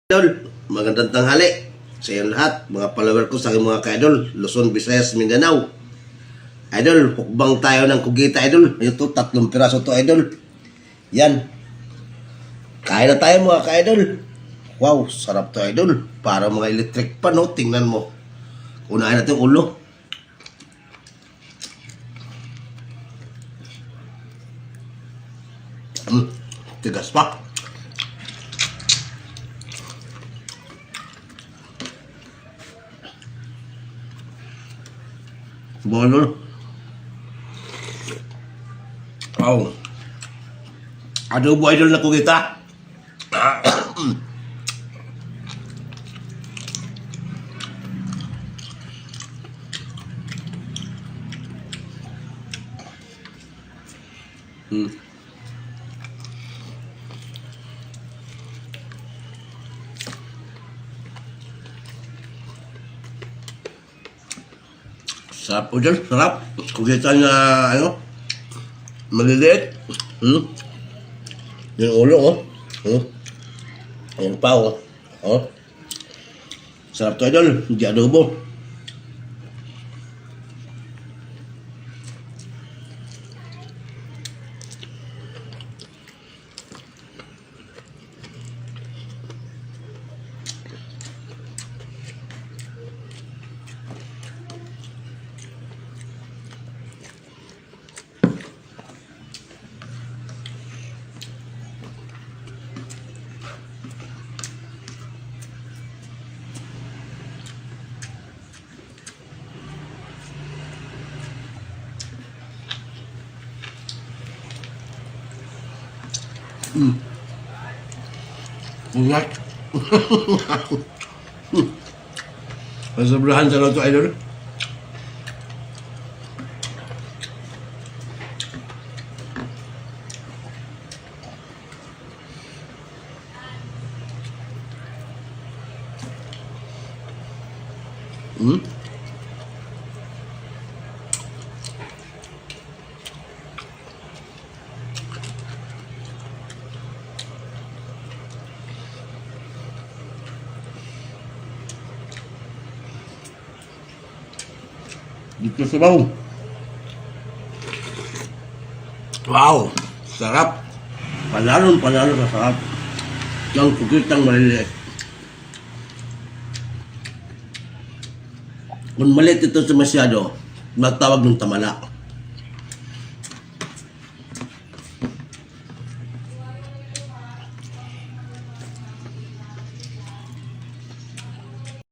Idol, magandang tanghali sa inyong lahat, mga follower ko sa aking mga ka-idol, Luzon, Visayas, Mindanao. Idol, hukbang tayo ng kugita, idol. Ito, 3 piraso to, idol. Yan. Kain na tayo, mga ka-idol. Wow, sarap to, idol. Para mga electric pan, no? Tingnan mo. Unahin natin yung ulo. Tigas pa. Bolor. Wow. Adobo idol na ko kita. Sarap po dyan, sarap. Kugita na, maliliit. Yung ulo, Ayan pa, Sarap to, idol. Hindi adobo. Ingat. Masobrahan sa loto, idol. Dito sa baw. Wow, sarap. Panalo sa sarap. Yung kukitang maliliit. Kung maliit ito sa masyado, magtawag ng tamala.